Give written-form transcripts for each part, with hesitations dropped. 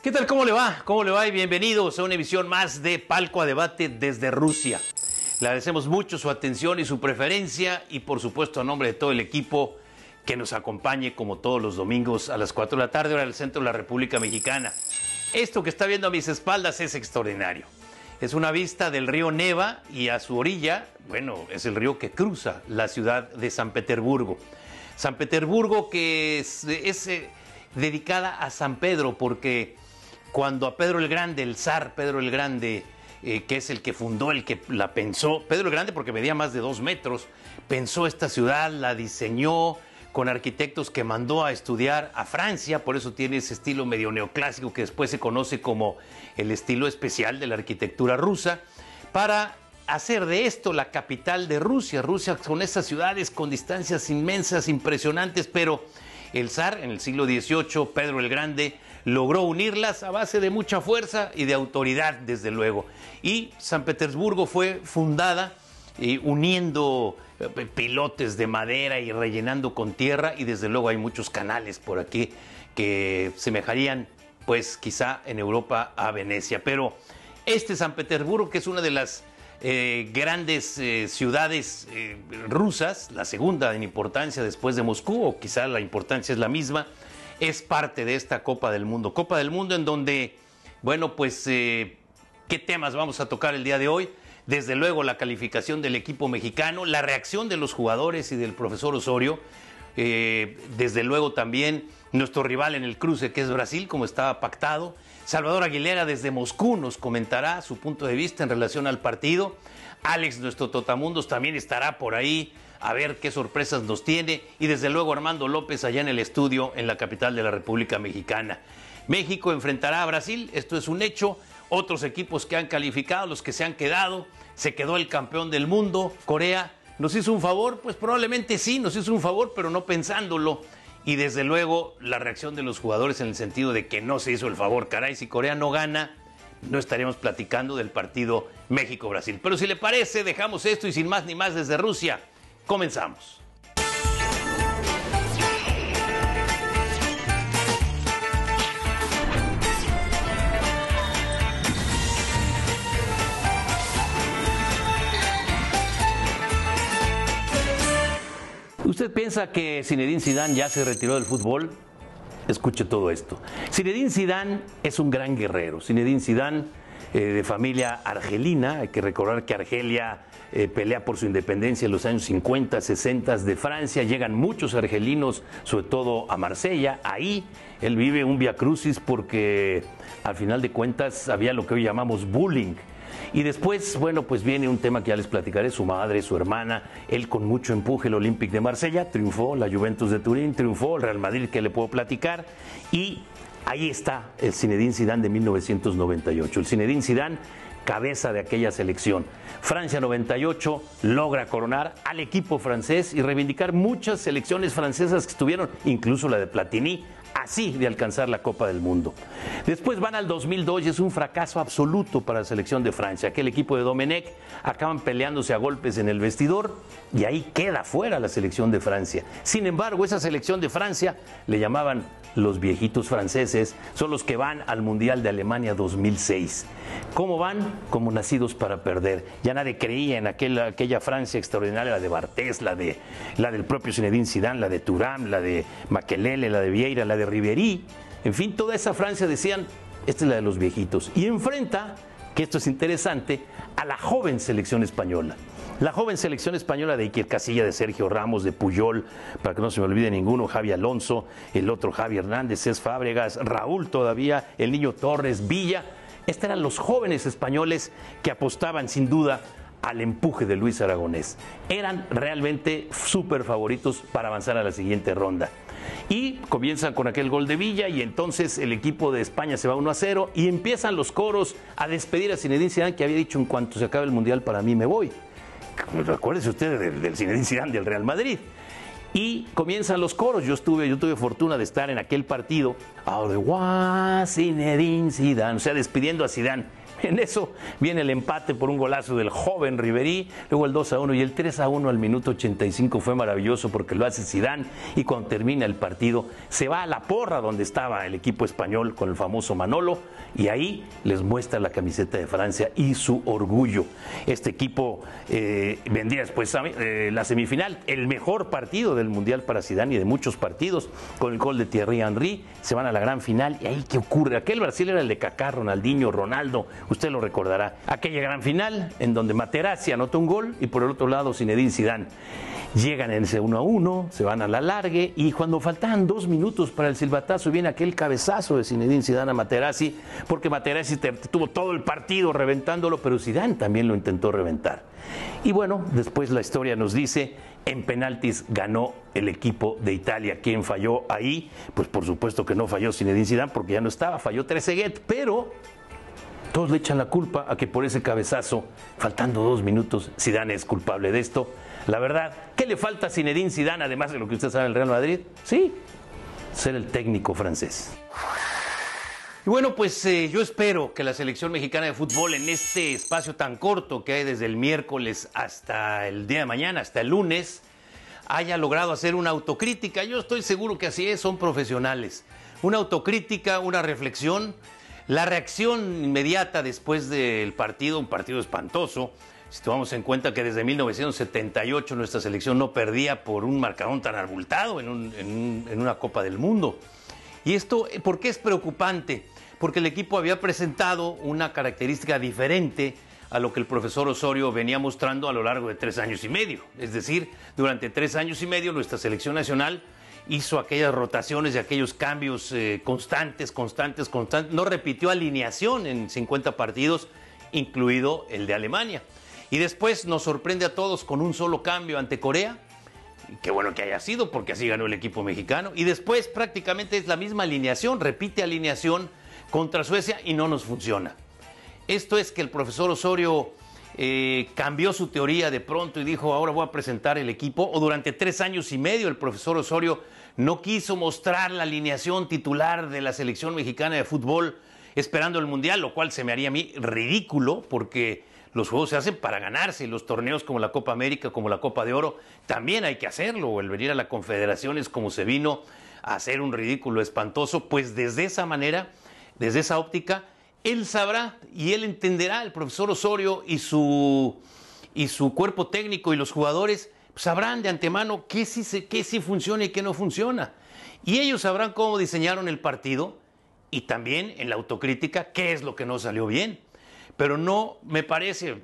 ¿Qué tal? ¿Cómo le va? ¿Cómo le va? Y bienvenidos a una emisión más de Palco a Debate desde Rusia. Le agradecemos mucho su atención y su preferencia y por supuesto a nombre de todo el equipo que nos acompañe como todos los domingos a las 4 de la tarde hora del centro de la República Mexicana. Esto que está viendo a mis espaldas es extraordinario. Es una vista del río Neva y a su orilla, bueno, es el río que cruza la ciudad de San Petersburgo. San Petersburgo que es dedicada a San Pedro porque cuando a Pedro el Grande, el zar Pedro el Grande, que es el que fundó, el que la pensó, Pedro el Grande porque medía más de 2 metros, pensó esta ciudad, la diseñó con arquitectos que mandó a estudiar a Francia, por eso tiene ese estilo medio neoclásico que después se conoce como el estilo especial de la arquitectura rusa, para hacer de esto la capital de Rusia. Rusia son estas ciudades con distancias inmensas, impresionantes, pero el zar en el siglo XVIII, Pedro el Grande, logró unirlas a base de mucha fuerza y de autoridad, desde luego. Y San Petersburgo fue fundada uniendo pilotes de madera y rellenando con tierra, y desde luego hay muchos canales por aquí que semejarían, pues quizá en Europa a Venecia. Pero este San Petersburgo, que es una de las grandes ciudades rusas, la segunda en importancia después de Moscú, o quizá la importancia es la misma, es parte de esta Copa del Mundo. Copa del Mundo en donde, bueno, pues, ¿qué temas vamos a tocar el día de hoy? Desde luego la calificación del equipo mexicano, la reacción de los jugadores y del profesor Osorio, desde luego también nuestro rival en el cruce que es Brasil, como estaba pactado. Salvador Aguilera desde Moscú nos comentará su punto de vista en relación al partido. Alex, nuestro Totamundos, también estará por ahí a ver qué sorpresas nos tiene. Y desde luego Armando López allá en el estudio en la capital de la República Mexicana. México enfrentará a Brasil, esto es un hecho. Otros equipos que han calificado, los que se han quedado, se quedó el campeón del mundo, Corea. ¿Nos hizo un favor? Pues probablemente sí, nos hizo un favor, pero no pensándolo. Y desde luego la reacción de los jugadores en el sentido de que no se hizo el favor. Caray, si Corea no gana, no estaríamos platicando del partido México-Brasil. Pero si le parece, dejamos esto y sin más ni más desde Rusia, comenzamos. ¿Usted piensa que Zinedine Zidane ya se retiró del fútbol? Escuche todo esto. Zinedine Zidane es un gran guerrero. Zinedine Zidane, de familia argelina. Hay que recordar que Argelia pelea por su independencia en los años 50, 60 de Francia. Llegan muchos argelinos, sobre todo a Marsella. Ahí él vive un viacrucis porque al final de cuentas había lo que hoy llamamos bullying. Y después, bueno, pues viene un tema que ya les platicaré, su madre, su hermana, él con mucho empuje, el Olympique de Marsella, triunfó, la Juventus de Turín, triunfó, el Real Madrid, que le puedo platicar, y ahí está el Zinedine Zidane de 1998, el Zinedine Zidane, cabeza de aquella selección. Francia 98 logra coronar al equipo francés y reivindicar muchas selecciones francesas que estuvieron, incluso la de Platini, así de alcanzar la Copa del Mundo. Después van al 2002 y es un fracaso absoluto para la selección de Francia. Aquel equipo de Domenech acaban peleándose a golpes en el vestidor y ahí queda fuera la selección de Francia. Sin embargo, esa selección de Francia le llamaban los viejitos franceses, son los que van al Mundial de Alemania 2006. ¿Cómo van? Como nacidos para perder. Ya nadie creía en aquella Francia extraordinaria, la de Barthès, la del propio Zinedine Zidane, la de Thuram, la de Makelele, la de Vieira, la de Ribéry. En fin, toda esa Francia decían, esta es la de los viejitos. Y enfrenta, que esto es interesante, a la joven selección española. La joven selección española de Iker Casillas, de Sergio Ramos, de Puyol, para que no se me olvide ninguno, Javi Alonso, el otro Javi Hernández, Cés Fábregas, Raúl todavía, el Niño Torres, Villa. Estos eran los jóvenes españoles que apostaban sin duda al empuje de Luis Aragonés. Eran realmente súper favoritos para avanzar a la siguiente ronda. Y comienzan con aquel gol de Villa y entonces el equipo de España se va 1-0 y empiezan los coros a despedir a Zinedine Zidane, que había dicho: en cuanto se acabe el Mundial para mí me voy. Recuérdese usted del Zinedine Zidane del Real Madrid. Y comienzan los coros. Yo tuve fortuna de estar en aquel partido. Ahora, Zinedine Zidane, o sea, despidiendo a Zidane. En eso viene el empate por un golazo del joven Ribery, luego el 2-1 y el 3-1 al minuto 85 fue maravilloso porque lo hace Zidane y cuando termina el partido se va a la porra donde estaba el equipo español con el famoso Manolo y ahí les muestra la camiseta de Francia y su orgullo. Este equipo vendría después la semifinal, el mejor partido del Mundial para Zidane y de muchos partidos, con el gol de Thierry Henry, se van a la gran final y ahí ¿qué ocurre? Aquel Brasil era el de Kaká, Ronaldinho, Ronaldo, usted lo recordará. Aquella gran final en donde Materazzi anota un gol y por el otro lado Zinedine Zidane. Llegan en ese 1-1, se van a la largue y cuando faltaban 2 minutos para el silbatazo viene aquel cabezazo de Zinedine Zidane a Materazzi, porque Materazzi tuvo todo el partido reventándolo, pero Zidane también lo intentó reventar. Y bueno, después la historia nos dice, en penaltis ganó el equipo de Italia. ¿Quién falló ahí? Pues por supuesto que no falló Zinedine Zidane porque ya no estaba, falló Trezeguet, pero todos le echan la culpa a que por ese cabezazo, faltando 2 minutos, Zidane es culpable de esto. La verdad, ¿qué le falta a Zinedine Zidane, además de lo que usted sabe del Real Madrid? Sí, ser el técnico francés. Y bueno, pues yo espero que la selección mexicana de fútbol en este espacio tan corto que hay desde el miércoles hasta el día de mañana, hasta el lunes, haya logrado hacer una autocrítica. Yo estoy seguro que así es, son profesionales. Una autocrítica, una reflexión, la reacción inmediata después del partido, un partido espantoso. Si tomamos en cuenta que desde 1978 nuestra selección no perdía por un marcador tan abultado en una Copa del Mundo. ¿Y esto por qué es preocupante? Porque el equipo había presentado una característica diferente a lo que el profesor Osorio venía mostrando a lo largo de 3 años y medio. Es decir, durante 3 años y medio nuestra selección nacional hizo aquellas rotaciones y aquellos cambios constantes. No repitió alineación en 50 partidos, incluido el de Alemania. Y después nos sorprende a todos con un solo cambio ante Corea. Y qué bueno que haya sido, porque así ganó el equipo mexicano. Y después prácticamente es la misma alineación, repite alineación contra Suecia y no nos funciona. Esto es que el profesor Osorio cambió su teoría de pronto y dijo, ahora voy a presentar el equipo. O durante 3 años y medio el profesor Osorio no quiso mostrar la alineación titular de la selección mexicana de fútbol esperando el Mundial, lo cual se me haría a mí ridículo, porque los juegos se hacen para ganarse y los torneos como la Copa América, como la Copa de Oro, también hay que hacerlo. O el venir a la Confederación es como se vino a hacer un ridículo espantoso. Pues desde esa manera, desde esa óptica, él sabrá y él entenderá, el profesor Osorio y su cuerpo técnico y los jugadores sabrán de antemano qué sí funciona y qué no funciona. Y ellos sabrán cómo diseñaron el partido y también en la autocrítica qué es lo que no salió bien. Pero no me parece,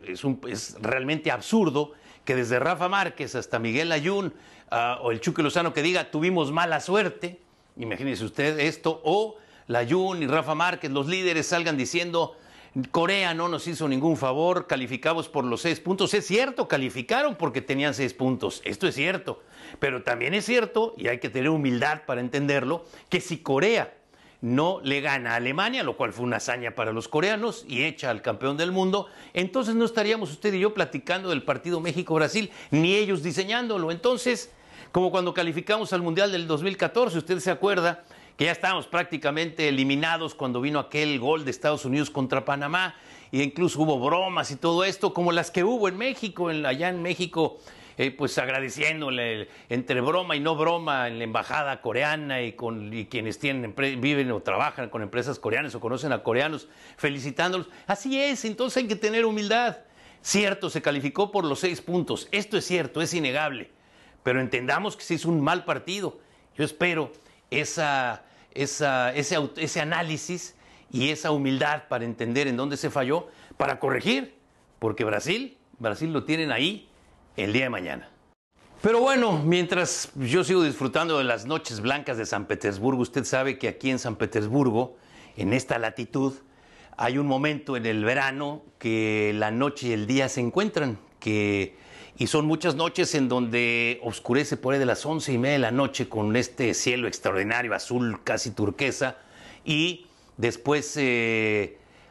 es realmente absurdo que desde Rafa Márquez hasta Miguel Layún o el Chucky Lozano que diga tuvimos mala suerte, imagínese usted esto, o Layún y Rafa Márquez, los líderes, salgan diciendo Corea no nos hizo ningún favor, calificamos por los 6 puntos. Es cierto, calificaron porque tenían 6 puntos, esto es cierto, pero también es cierto, y hay que tener humildad para entenderlo, que si Corea no le gana a Alemania, lo cual fue una hazaña para los coreanos y echa al campeón del mundo, entonces no estaríamos usted y yo platicando del partido México-Brasil, ni ellos diseñándolo. Entonces, como cuando calificamos al Mundial del 2014, usted se acuerda que ya estábamos prácticamente eliminados cuando vino aquel gol de Estados Unidos contra Panamá, e incluso hubo bromas y todo esto, como las que hubo en México, allá en México, pues agradeciéndole entre broma y no broma en la embajada coreana y quienes viven o trabajan con empresas coreanas o conocen a coreanos, felicitándolos. Así es, entonces hay que tener humildad. Cierto, se calificó por los 6 puntos, esto es cierto, es innegable, pero entendamos que se hizo un mal partido. Yo espero ese análisis y esa humildad para entender en dónde se falló, para corregir, porque Brasil lo tienen ahí el día de mañana. Pero bueno, mientras yo sigo disfrutando de las noches blancas de San Petersburgo, usted sabe que aquí en San Petersburgo, en esta latitud, hay un momento en el verano que la noche y el día se encuentran, y son muchas noches en donde oscurece por ahí de las 11:30 de la noche con este cielo extraordinario, azul casi turquesa, y después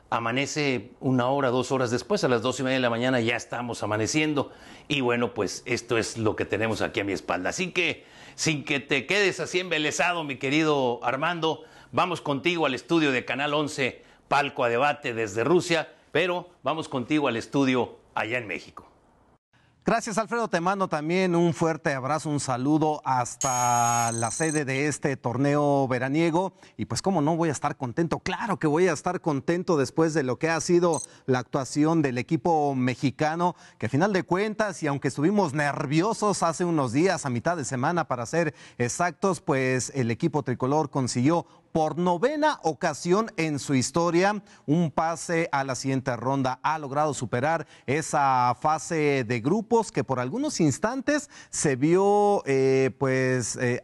amanece 1 hora, 2 horas después, a las 2:30 de la mañana ya estamos amaneciendo. Y bueno, pues esto es lo que tenemos aquí a mi espalda. Así que, sin que te quedes así embelesado, mi querido Armando, vamos contigo al estudio de Canal 11, Palco a Debate desde Rusia. Pero vamos contigo al estudio allá en México. Gracias, Alfredo. Te mando también un fuerte abrazo, un saludo hasta la sede de este torneo veraniego. Y pues, ¿cómo no voy a estar contento? Claro que voy a estar contento después de lo que ha sido la actuación del equipo mexicano, que a final de cuentas, y aunque estuvimos nerviosos hace unos días, a mitad de semana para ser exactos, pues el equipo tricolor consiguió por 9ª ocasión en su historia un pase a la siguiente ronda. Ha logrado superar esa fase de grupos que por algunos instantes se vio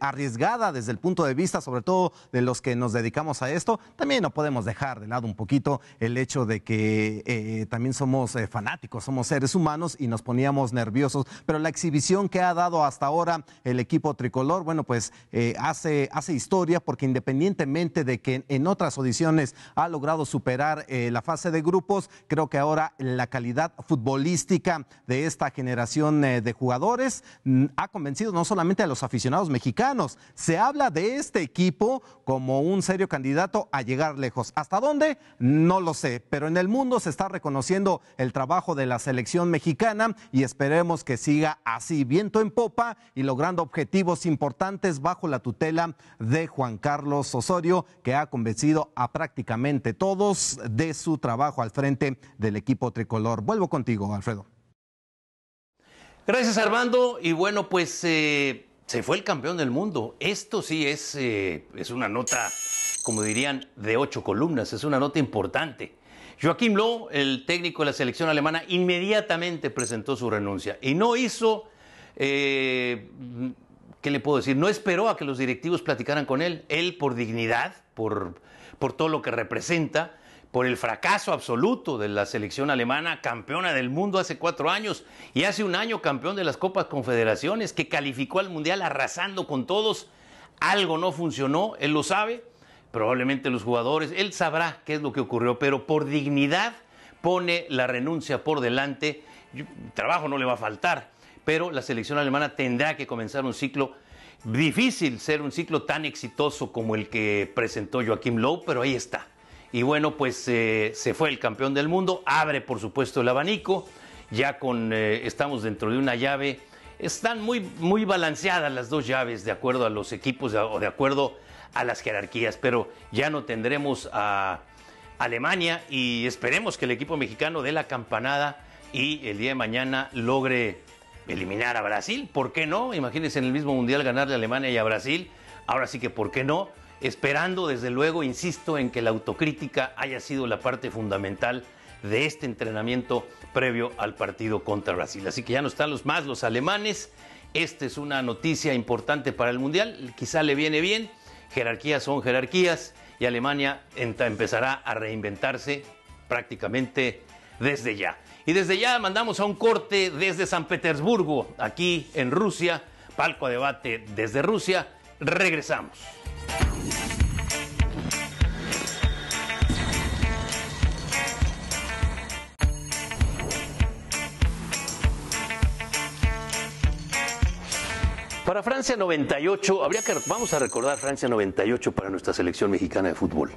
arriesgada desde el punto de vista, sobre todo de los que nos dedicamos a esto. También no podemos dejar de lado un poquito el hecho de que también somos fanáticos, somos seres humanos y nos poníamos nerviosos. Pero la exhibición que ha dado hasta ahora el equipo tricolor, bueno, pues hace historia, porque independientemente de que en otras audiciones ha logrado superar la fase de grupos, creo que ahora la calidad futbolística de esta generación de jugadores ha convencido no solamente a los aficionados mexicanos, se habla de este equipo como un serio candidato a llegar lejos. ¿Hasta dónde? No lo sé, pero en el mundo se está reconociendo el trabajo de la selección mexicana y esperemos que siga así, viento en popa y logrando objetivos importantes bajo la tutela de Juan Carlos Osorio, que ha convencido a prácticamente todos de su trabajo al frente del equipo tricolor. Vuelvo contigo, Alfredo. Gracias, Armando. Y bueno, pues se fue el campeón del mundo. Esto sí es una nota, como dirían, de 8 columnas. Es una nota importante. Joachim Löw, el técnico de la selección alemana, inmediatamente presentó su renuncia y no hizo... ¿qué le puedo decir? No esperó a que los directivos platicaran con él. Él, por dignidad, por todo lo que representa, por el fracaso absoluto de la selección alemana, campeona del mundo hace 4 años y hace un año campeón de las Copas Confederaciones, que calificó al Mundial arrasando con todos. Algo no funcionó, él lo sabe, probablemente los jugadores, él sabrá qué es lo que ocurrió, pero por dignidad pone la renuncia por delante. Trabajo no le va a faltar, pero la selección alemana tendrá que comenzar un ciclo difícil, ser un ciclo tan exitoso como el que presentó Joachim Löw, pero ahí está. Y bueno, pues se fue el campeón del mundo, abre por supuesto el abanico, ya estamos dentro de una llave, están muy balanceadas las dos llaves de acuerdo a los equipos o de acuerdo a las jerarquías, pero ya no tendremos a Alemania y esperemos que el equipo mexicano dé la campanada y el día de mañana logre eliminar a Brasil. ¿Por qué no? Imagínense en el mismo mundial ganarle a Alemania y a Brasil. Ahora sí que ¿por qué no? Esperando desde luego, insisto, en que la autocrítica haya sido la parte fundamental de este entrenamiento previo al partido contra Brasil. Así que ya no están los alemanes. Esta es una noticia importante para el mundial. Quizá le viene bien. Jerarquías son jerarquías y Alemania empezará a reinventarse prácticamente desde ya. Y desde ya mandamos a un corte desde San Petersburgo, aquí en Rusia, Palco a Debate desde Rusia. Regresamos. Para Francia 98, vamos a recordar Francia 98 para nuestra selección mexicana de fútbol.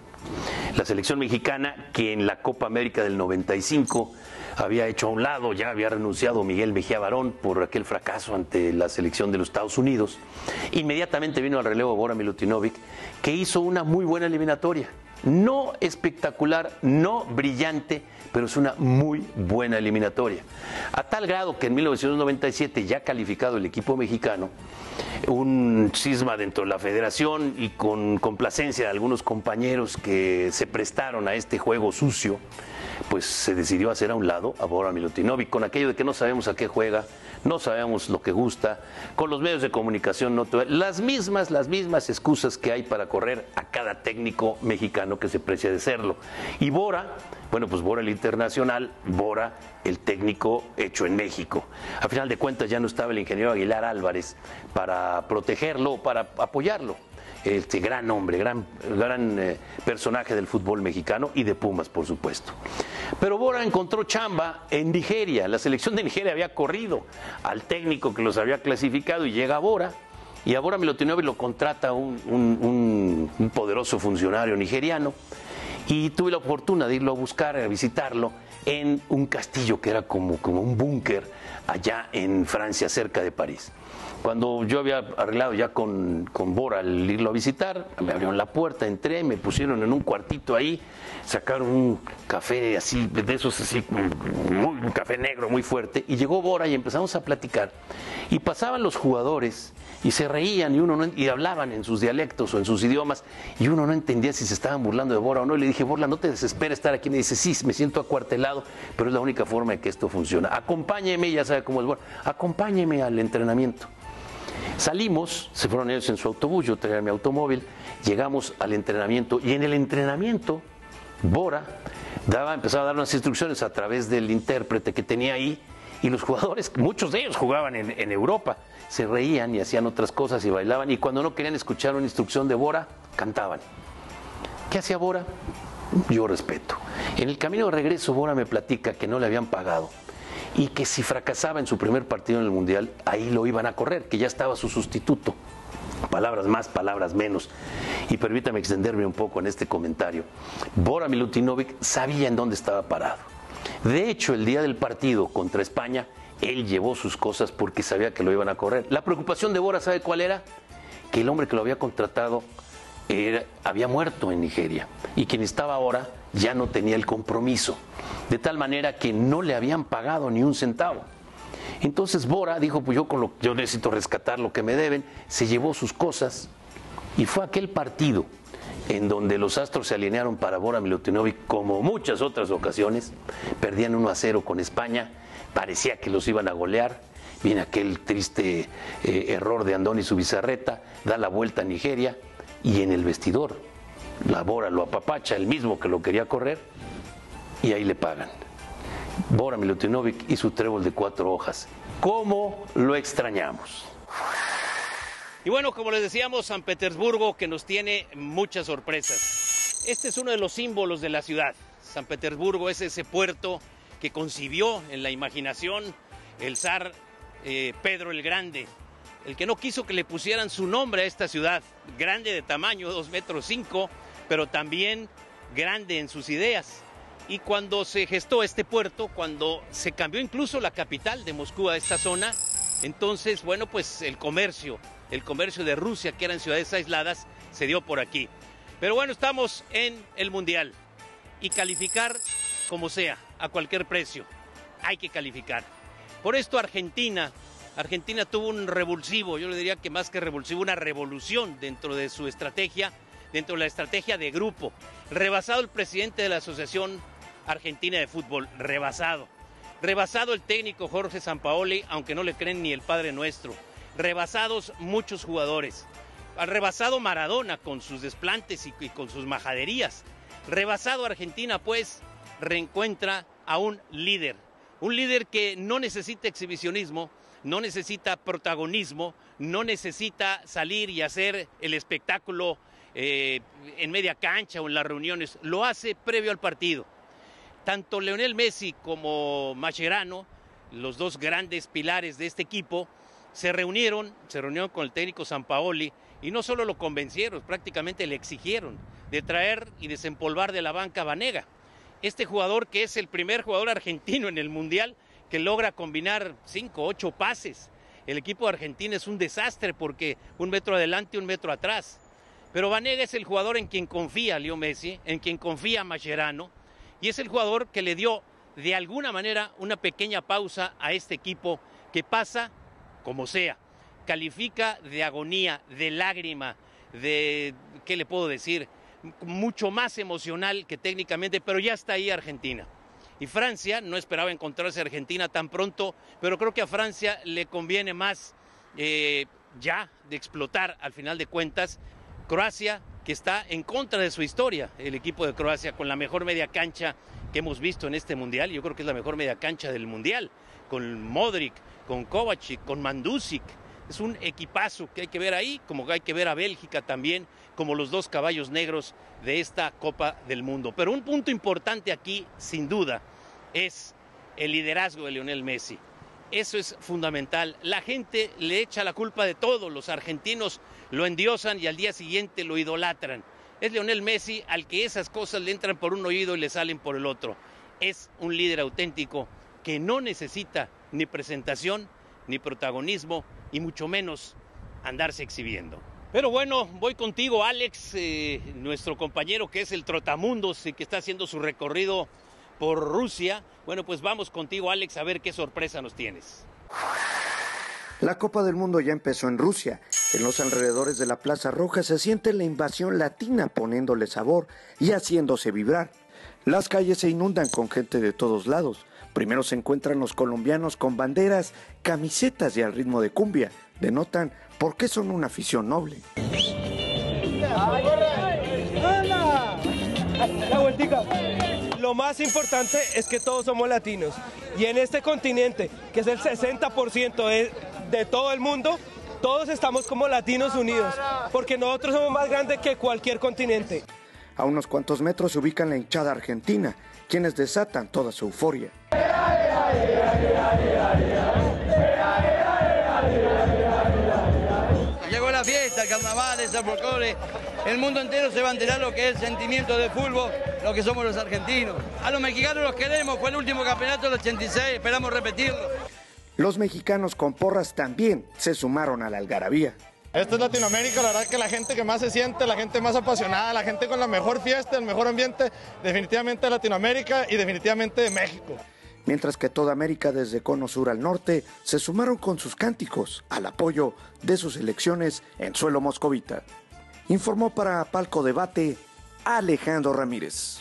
La selección mexicana que en la Copa América del 95 había hecho a un lado, ya había renunciado Miguel Mejía Barón por aquel fracaso ante la selección de los Estados Unidos. Inmediatamente vino al relevo Bora Milutinovic, que hizo una muy buena eliminatoria. No espectacular, no brillante, pero es una muy buena eliminatoria. A tal grado que en 1997, ya calificado el equipo mexicano, un cisma dentro de la federación y con complacencia de algunos compañeros que se prestaron a este juego sucio, pues se decidió hacer a un lado a Bora Milutinovic, con aquello de que no sabemos a qué juega, no sabemos lo que gusta, con los medios de comunicación, las mismas excusas que hay para correr a cada técnico mexicano que se precia de serlo. Y Bora, bueno, pues Bora el internacional, Bora el técnico hecho en México. A final de cuentas ya no estaba el ingeniero Aguilar Álvarez para protegerlo, para apoyarlo. Este gran hombre, gran personaje del fútbol mexicano y de Pumas, por supuesto. Pero Bora encontró chamba en Nigeria. La selección de Nigeria había corrido al técnico que los había clasificado y llega Bora. Y a Bora Milutinovic lo contrata un poderoso funcionario nigeriano Y tuve la fortuna de irlo a buscar, a visitarlo en un castillo que era como un búnker allá en Francia, cerca de París. Cuando yo había arreglado ya con Bora el irlo a visitar, me abrieron la puerta, entré, me pusieron en un cuartito ahí, sacaron un café así, de esos así, un café negro muy fuerte, y llegó Bora y empezamos a platicar. Y pasaban los jugadores y se reían y hablaban en sus dialectos o en sus idiomas, y uno no entendía si se estaban burlando de Bora o no. Y le dije, Bora, no te desesperes estar aquí. Me dice, sí, me siento acuartelado, pero es la única forma de que esto funcione. Acompáñeme, ya sabe cómo es Bora, acompáñeme al entrenamiento. Salimos, se fueron ellos en su autobús, yo traía mi automóvil, llegamos al entrenamiento, y en el entrenamiento Bora empezaba a dar unas instrucciones a través del intérprete que tenía ahí, y los jugadores, muchos de ellos jugaban en Europa, se reían y hacían otras cosas y bailaban, y cuando no querían escuchar una instrucción de Bora, cantaban. ¿Qué hacía Bora? Yo respeto. En el camino de regreso, Bora me platica que no le habían pagado y que si fracasaba en su primer partido en el Mundial, ahí lo iban a correr, que ya estaba su sustituto. Palabras más, palabras menos. Y permítame extenderme un poco en este comentario. Bora Milutinovic sabía en dónde estaba parado. De hecho, el día del partido contra España, él llevó sus cosas porque sabía que lo iban a correr. La preocupación de Bora, ¿sabe cuál era? Que el hombre que lo había contratado había muerto en Nigeria, y quien estaba ahora ya no tenía el compromiso, de tal manera que no le habían pagado ni un centavo. Entonces Bora dijo, pues yo necesito rescatar lo que me deben, se llevó sus cosas, y fue aquel partido en donde los astros se alinearon para Bora Milutinovic, como muchas otras ocasiones. Perdían 1-0 con España, parecía que los iban a golear. Viene aquel triste error de Andoni Zubizarreta, da la vuelta a Nigeria, y en el vestidor la Bora lo apapacha, el mismo que lo quería correr, y ahí le pagan. Bora Milutinovic y su trébol de 4 hojas. ¿Cómo lo extrañamos? Y bueno, como les decíamos, San Petersburgo, que nos tiene muchas sorpresas. Este es uno de los símbolos de la ciudad. San Petersburgo es ese puerto que concibió en la imaginación el zar Pedro el Grande, el que no quiso que le pusieran su nombre a esta ciudad, grande de tamaño, 2,5 metros, pero también grande en sus ideas. Y cuando se gestó este puerto, cuando se cambió incluso la capital de Moscú a esta zona, entonces, bueno, pues el comercio de Rusia, que eran ciudades aisladas, se dio por aquí. Pero bueno, estamos en el Mundial, y calificar como sea, a cualquier precio, hay que calificar. Por esto Argentina tuvo un revulsivo, yo le diría que más que revulsivo, una revolución dentro de su estrategia, dentro de la estrategia de grupo. Rebasado el presidente de la Asociación Argentina de Fútbol, rebasado el técnico Jorge Sampaoli, aunque no le creen ni el Padre Nuestro. Rebasados muchos jugadores. Al rebasado Maradona con sus desplantes y con sus majaderías. Rebasado Argentina, pues, reencuentra a un líder que no necesita exhibicionismo, no necesita protagonismo, no necesita salir y hacer el espectáculo en media cancha o en las reuniones, lo hace previo al partido. Tanto Lionel Messi como Mascherano, los dos grandes pilares de este equipo, se reunieron con el técnico Sampaoli, y no solo lo convencieron, prácticamente le exigieron de traer y desempolvar de la banca a Banega. Este jugador, que es el primer jugador argentino en el Mundial que logra combinar 5 o 8 pases. El equipo de Argentina es un desastre porque 1 metro adelante, 1 metro atrás. Pero Banega es el jugador en quien confía Leo Messi, en quien confía Mascherano, y es el jugador que le dio de alguna manera una pequeña pausa a este equipo que pasa como sea. Califica de agonía, de lágrima, de, ¿qué le puedo decir?, mucho más emocional que técnicamente, pero ya está ahí Argentina. Y Francia, no esperaba encontrarse a Argentina tan pronto, pero creo que a Francia le conviene más ya de explotar al final de cuentas. Croacia, que está en contra de su historia, el equipo de Croacia, con la mejor media cancha que hemos visto en este Mundial. Yo creo que es la mejor media cancha del Mundial, con Modric, con Kovacic, con Mandzukic. Es un equipazo que hay que ver ahí, como hay que ver a Bélgica también, como los dos caballos negros de esta Copa del Mundo. Pero un punto importante aquí, sin duda, es el liderazgo de Lionel Messi. Eso es fundamental. La gente le echa la culpa de todo. Los argentinos lo endiosan y al día siguiente lo idolatran. Es Lionel Messi al que esas cosas le entran por un oído y le salen por el otro. Es un líder auténtico que no necesita ni presentación, ni protagonismo, y mucho menos andarse exhibiendo. Pero bueno, voy contigo, Alex, nuestro compañero que es el Trotamundos y que está haciendo su recorrido por Rusia. Bueno, pues vamos contigo, Alex, a ver qué sorpresa nos tienes. La Copa del Mundo ya empezó en Rusia. En los alrededores de la Plaza Roja se siente la invasión latina poniéndole sabor y haciéndose vibrar. Las calles se inundan con gente de todos lados. Primero se encuentran los colombianos con banderas, camisetas y al ritmo de cumbia. Denotan por qué son una afición noble. La vueltica. Lo más importante es que todos somos latinos. Y en este continente, que es el 60% de todo el mundo, todos estamos como latinos unidos, porque nosotros somos más grandes que cualquier continente. A unos cuantos metros se ubica la hinchada argentina, quienes desatan toda su euforia. Llegó la fiesta, el carnaval, el folclore. El mundo entero se va a enterar lo que es el sentimiento del fútbol, lo que somos los argentinos. A los mexicanos los queremos, fue el último campeonato del 86, esperamos repetirlo. Los mexicanos con porras también se sumaron a la algarabía. Esto es Latinoamérica, la verdad que la gente que más se siente, la gente más apasionada, la gente con la mejor fiesta, el mejor ambiente, definitivamente de Latinoamérica y definitivamente de México. Mientras que toda América desde Cono Sur al norte se sumaron con sus cánticos al apoyo de sus elecciones en suelo moscovita. Informó para Palco Debate Alejandro Ramírez.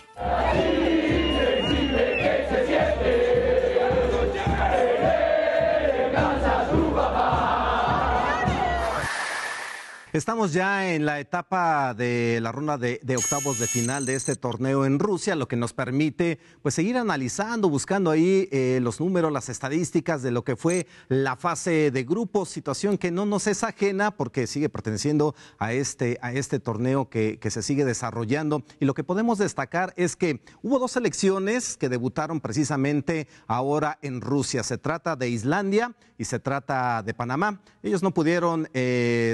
Estamos ya en la etapa de la ronda de octavos de final de este torneo en Rusia, lo que nos permite pues seguir analizando, buscando ahí los números, las estadísticas de lo que fue la fase de grupos, situación que no nos es ajena porque sigue perteneciendo a este torneo que se sigue desarrollando. Y lo que podemos destacar es que hubo dos selecciones que debutaron precisamente ahora en Rusia. Se trata de Islandia y se trata de Panamá. Ellos no pudieron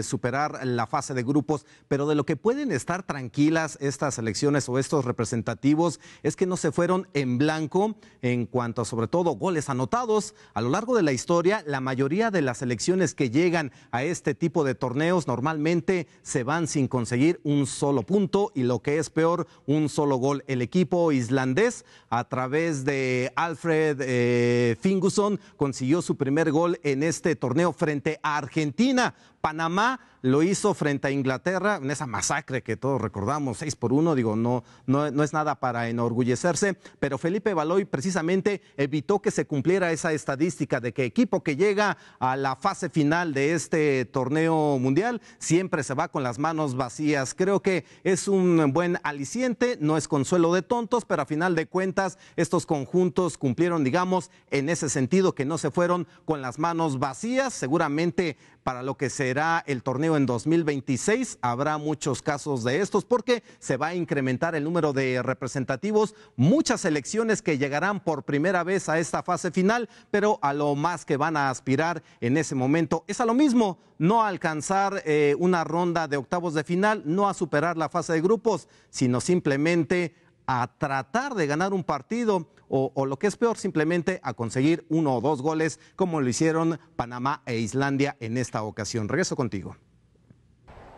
superar la fase de grupos, pero de lo que pueden estar tranquilas estas selecciones o estos representativos es que no se fueron en blanco en cuanto a sobre todo goles anotados. A lo largo de la historia, la mayoría de las selecciones que llegan a este tipo de torneos normalmente se van sin conseguir un solo punto y lo que es peor, un solo gol. El equipo islandés a través de Alfred Finguson consiguió su primer gol en este torneo frente a Argentina. Panamá lo hizo frente a Inglaterra en esa masacre que todos recordamos, 6-1, digo, no es nada para enorgullecerse, pero Felipe Baloy precisamente evitó que se cumpliera esa estadística de que equipo que llega a la fase final de este torneo mundial siempre se va con las manos vacías. Creo que es un buen aliciente, no es consuelo de tontos, pero a final de cuentas estos conjuntos cumplieron, digamos, en ese sentido que no se fueron con las manos vacías. Seguramente para lo que será el torneo en 2026 habrá muchos casos de estos porque se va a incrementar el número de representativos, muchas selecciones que llegarán por primera vez a esta fase final, pero a lo más que van a aspirar en ese momento es a lo mismo, no a alcanzar una ronda de octavos de final, no a superar la fase de grupos, sino simplemente a tratar de ganar un partido o lo que es peor, simplemente a conseguir 1 o 2 goles como lo hicieron Panamá e Islandia en esta ocasión. Regreso contigo.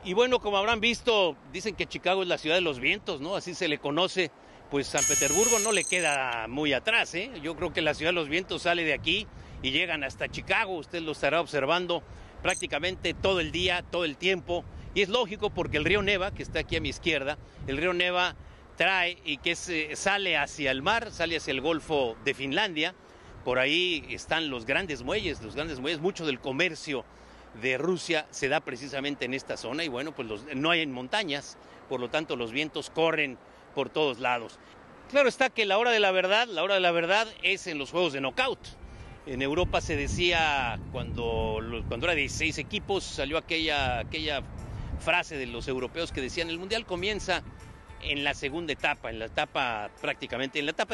Y bueno, como habrán visto, dicen que Chicago es la ciudad de los vientos, ¿no? Así se le conoce. Pues San Petersburgo no le queda muy atrás, ¿eh? Yo creo que la ciudad de los vientos sale de aquí y llegan hasta Chicago. Usted lo estará observando prácticamente todo el día, todo el tiempo. Y es lógico porque el río Neva, que está aquí a mi izquierda, el río Neva trae y que sale hacia el mar, sale hacia el Golfo de Finlandia. Por ahí están los grandes muelles, mucho del comercio de Rusia se da precisamente en esta zona y bueno, pues no hay montañas, por lo tanto los vientos corren por todos lados. Claro está que la hora de la verdad es en los juegos de knockout. En Europa se decía, cuando era 16 equipos, salió aquella frase de los europeos que decían el Mundial comienza en la segunda etapa, en la etapa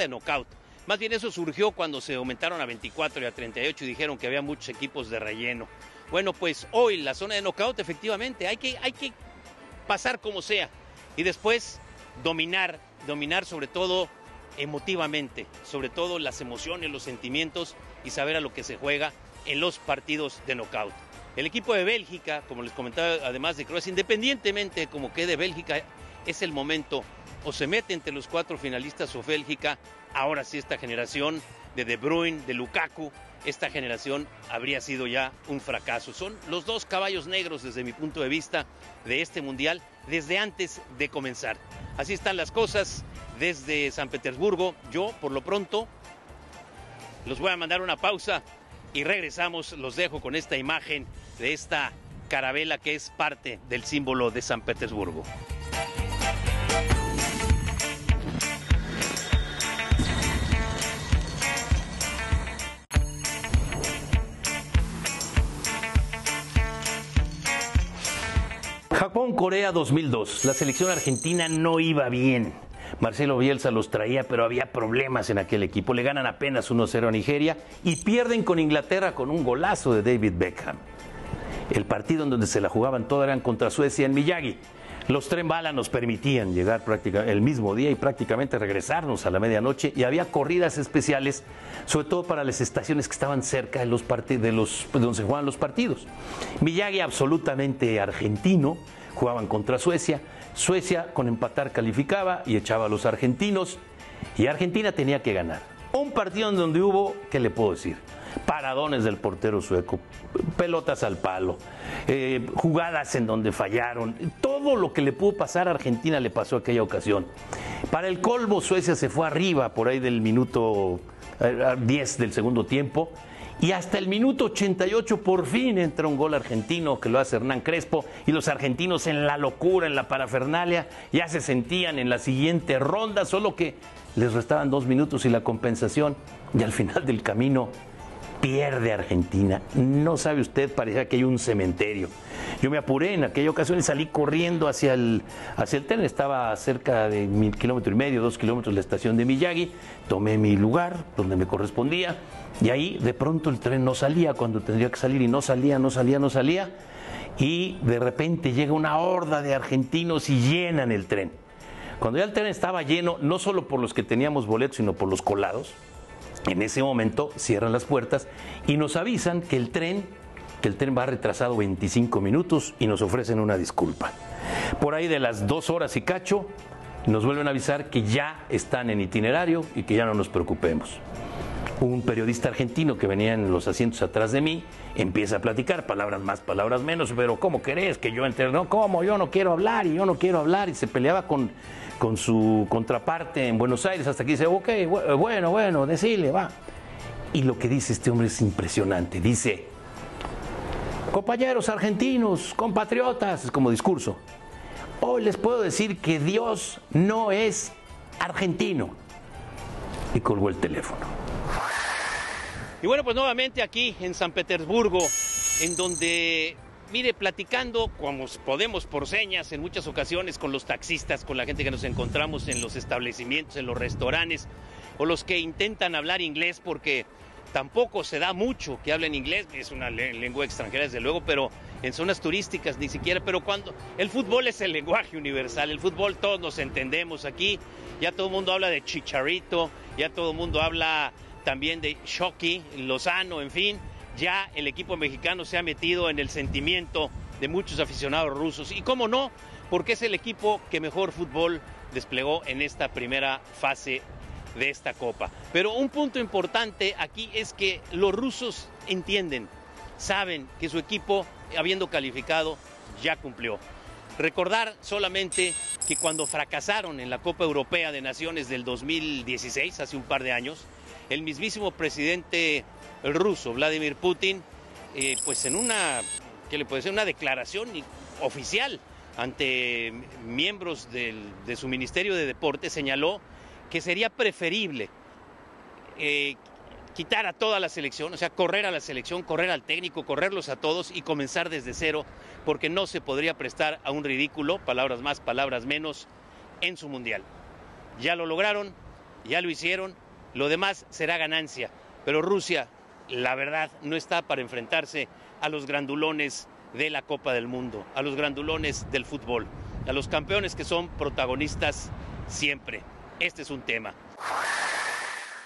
de knockout. Más bien eso surgió cuando se aumentaron a 24 y a 38 y dijeron que había muchos equipos de relleno. Bueno, pues hoy la zona de knockout efectivamente hay que pasar como sea. y después dominar sobre todo emotivamente, sobre todo las emociones, los sentimientos y saber a lo que se juega en los partidos de knockout. El equipo de Bélgica, como les comentaba, además de Croacia, independientemente de cómo quede Bélgica, es el momento, o se mete entre los 4 finalistas o Bélgica. Ahora sí, esta generación de Bruyne, de Lukaku, esta generación habría sido ya un fracaso. Son los 2 caballos negros desde mi punto de vista de este mundial desde antes de comenzar. Así están las cosas desde San Petersburgo. Yo, por lo pronto, los voy a mandar una pausa y regresamos. Los dejo con esta imagen de esta carabela que es parte del símbolo de San Petersburgo. Japón-Corea 2002. La selección argentina no iba bien. Marcelo Bielsa los traía, pero había problemas en aquel equipo. Le ganan apenas 1-0 a Nigeria y pierden con Inglaterra con un golazo de David Beckham. El partido en donde se la jugaban todas eran contra Suecia en Miyagi. Los tren bala nos permitían llegar prácticamente el mismo día y prácticamente regresarnos a la medianoche, y había corridas especiales, sobre todo para las estaciones que estaban cerca de donde se jugaban los partidos. Miyagi absolutamente argentino, jugaban contra Suecia. Suecia con empatar calificaba y echaba a los argentinos, y Argentina tenía que ganar. Un partido en donde hubo, ¿qué le puedo decir? Paradones del portero sueco, pelotas al palo, jugadas en donde fallaron. Todo lo que le pudo pasar a Argentina le pasó aquella ocasión. Para el colmo, Suecia se fue arriba por ahí del minuto 10 del segundo tiempo, y hasta el minuto 88 por fin entra un gol argentino que lo hace Hernán Crespo, y los argentinos en la locura, en la parafernalia, ya se sentían en la siguiente ronda, solo que les restaban 2 minutos y la compensación, y al final del camino pierde Argentina. No sabe usted, parecía que hay un cementerio. Yo me apuré en aquella ocasión y salí corriendo hacia el tren. Estaba cerca de 1,5 kilómetros, 2 kilómetros de la estación de Miyagi. Tomé mi lugar donde me correspondía, y ahí de pronto el tren no salía cuando tendría que salir, y no salía. Y de repente llega una horda de argentinos y llenan el tren. Cuando ya el tren estaba lleno, no solo por los que teníamos boletos, sino por los colados, en ese momento cierran las puertas y nos avisan que el tren va retrasado 25 minutos y nos ofrecen una disculpa. Por ahí de las 2 horas y cacho nos vuelven a avisar que ya están en itinerario y que ya no nos preocupemos. Un periodista argentino que venía en los asientos atrás de mí empieza a platicar, palabras más, palabras menos, pero ¿cómo querés que yo entre? No, ¿cómo? Yo no quiero hablar, y se peleaba con su contraparte en Buenos Aires, hasta que dice, ok, bueno, decile, va. Y lo que dice este hombre es impresionante. Dice, compañeros argentinos, compatriotas, es como discurso, hoy les puedo decir que Dios no es argentino. Y colgó el teléfono. Y bueno, pues nuevamente aquí en San Petersburgo, en donde, mire, platicando como podemos por señas en muchas ocasiones con los taxistas, con la gente que nos encontramos en los establecimientos, en los restaurantes, o los que intentan hablar inglés, porque tampoco se da mucho que hablen inglés, es una lengua extranjera desde luego, pero en zonas turísticas ni siquiera. Pero cuando el fútbol es el lenguaje universal, el fútbol todos nos entendemos aquí, ya todo el mundo habla de Chicharito, ya todo el mundo habla también de Shoki, Lozano, en fin. Ya el equipo mexicano se ha metido en el sentimiento de muchos aficionados rusos. Y cómo no, porque es el equipo que mejor fútbol desplegó en esta primera fase de esta Copa. Pero un punto importante aquí es que los rusos entienden, saben que su equipo, habiendo calificado, ya cumplió. Recordar solamente que cuando fracasaron en la Copa Europea de Naciones del 2016, hace un par de años, el mismísimo presidente ruso, Vladimir Putin, pues en una declaración oficial ante miembros de su Ministerio de Deportes, señaló que sería preferible quitar a toda la selección, o sea, correr a la selección, correr al técnico, correrlos a todos y comenzar desde cero, porque no se podría prestar a un ridículo, palabras más, palabras menos, en su mundial. Ya lo lograron, ya lo hicieron, lo demás será ganancia, pero Rusia, la verdad, no está para enfrentarse a los grandulones de la Copa del Mundo, a los grandulones del fútbol. a los campeones que son protagonistas siempre. Este es un tema.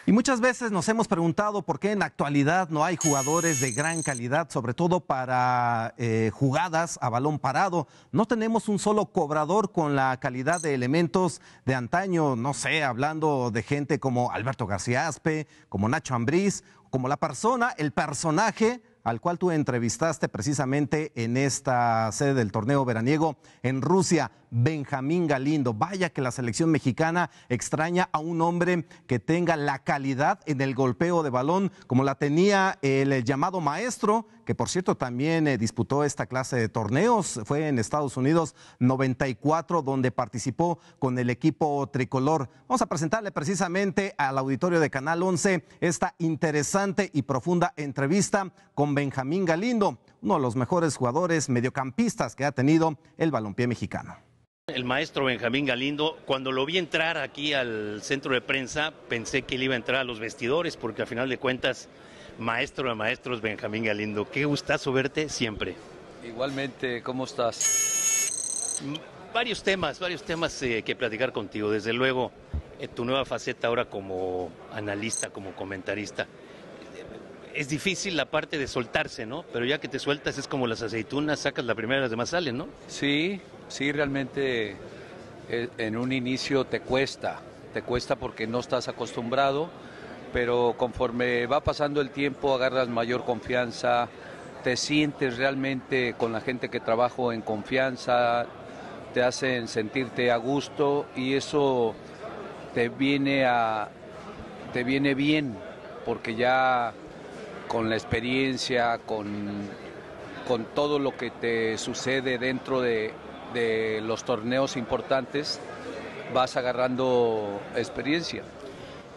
Y muchas veces nos hemos preguntado por qué en la actualidad no hay jugadores de gran calidad, sobre todo para jugadas a balón parado. No tenemos un solo cobrador con la calidad de elementos de antaño, no sé, hablando de gente como Alberto García Aspe, como Nacho Ambriz, como el personaje al cual tú entrevistaste precisamente en esta sede del torneo veraniego en Rusia, Benjamín Galindo. Vaya que la selección mexicana extraña a un hombre que tenga la calidad en el golpeo de balón como la tenía el llamado maestro, que por cierto también disputó esta clase de torneos. Fue en Estados Unidos 94 donde participó con el equipo tricolor. Vamos a presentarle precisamente al auditorio de Canal 11 esta interesante y profunda entrevista con Benjamín Galindo, uno de los mejores jugadores mediocampistas que ha tenido el balompié mexicano. El maestro Benjamín Galindo, cuando lo vi entrar aquí al centro de prensa, pensé que él iba a entrar a los vestidores, porque al final de cuentas, maestro de maestros Benjamín Galindo. Qué gustazo verte siempre. Igualmente, ¿cómo estás? Varios temas que platicar contigo. Desde luego, tu nueva faceta ahora como analista, como comentarista. Es difícil la parte de soltarse, ¿no? Pero ya que te sueltas es como las aceitunas, sacas la primera y las demás salen, ¿no? Sí, realmente en un inicio te cuesta porque no estás acostumbrado, pero conforme va pasando el tiempo agarras mayor confianza, te sientes realmente con la gente que trabajo en confianza, te hacen sentirte a gusto y eso te viene bien, porque ya con la experiencia, con todo lo que te sucede dentro de los torneos importantes, vas agarrando experiencia.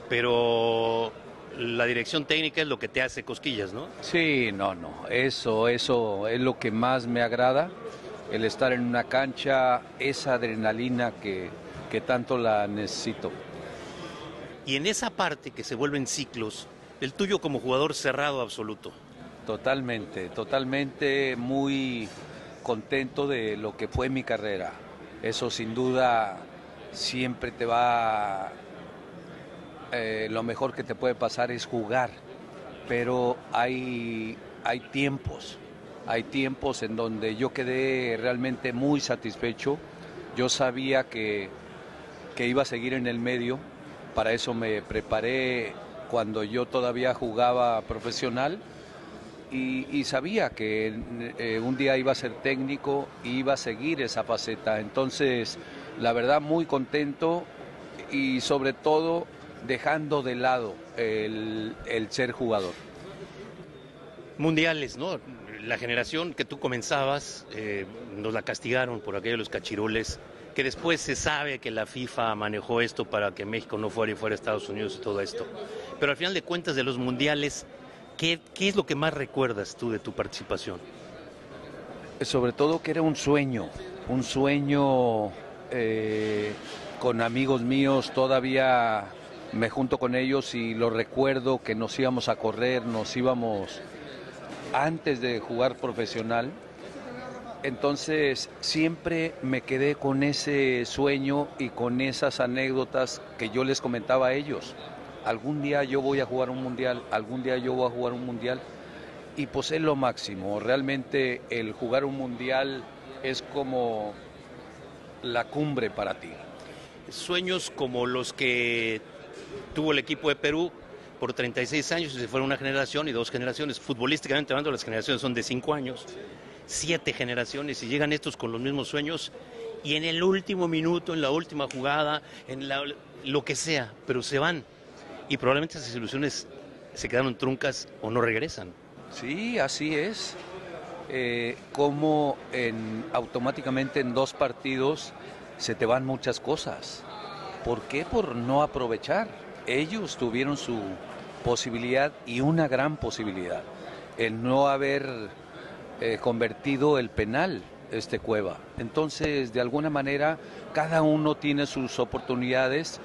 Pero la dirección técnica es lo que te hace cosquillas, ¿no? Sí, no, eso es lo que más me agrada, el estar en una cancha, esa adrenalina que tanto la necesito. Y en esa parte que se vuelven ciclos, el tuyo como jugador cerrado absoluto. Totalmente muy contento de lo que fue mi carrera. Eso sin duda siempre te va... lo mejor que te puede pasar es jugar, pero hay tiempos en donde yo quedé realmente muy satisfecho. Yo sabía que iba a seguir en el medio, para eso me preparé cuando yo todavía jugaba profesional y sabía que un día iba a ser técnico y iba a seguir esa faceta. Entonces, la verdad, muy contento y sobre todo dejando de lado el ser jugador. Mundiales, ¿no? La generación que tú comenzabas, nos la castigaron por aquello de los cachirules, que después se sabe que la FIFA manejó esto para que México no fuera y fuera Estados Unidos y todo esto. Pero al final de cuentas de los mundiales, ¿qué es lo que más recuerdas tú de tu participación? Sobre todo que era un sueño con amigos míos, todavía me junto con ellos y lo recuerdo que nos íbamos a correr, nos íbamos antes de jugar profesional. Entonces siempre me quedé con ese sueño y con esas anécdotas que yo les comentaba a ellos. Algún día yo voy a jugar un mundial, y pues es lo máximo. Realmente el jugar un mundial es como la cumbre para ti. Sueños como los que tuvo el equipo de Perú por 36 años y se fueron una generación y dos generaciones. Futbolísticamente hablando, las generaciones son de 5 años, 7 generaciones, y llegan estos con los mismos sueños y en el último minuto, en la última jugada, lo que sea, pero se van. Y probablemente esas ilusiones se quedaron truncas o no regresan. Sí, así es. Como automáticamente en 2 partidos se te van muchas cosas. ¿Por qué? Por no aprovechar. Ellos tuvieron su posibilidad y una gran posibilidad. El no haber convertido el penal, Cueva. Entonces, de alguna manera, cada uno tiene sus oportunidades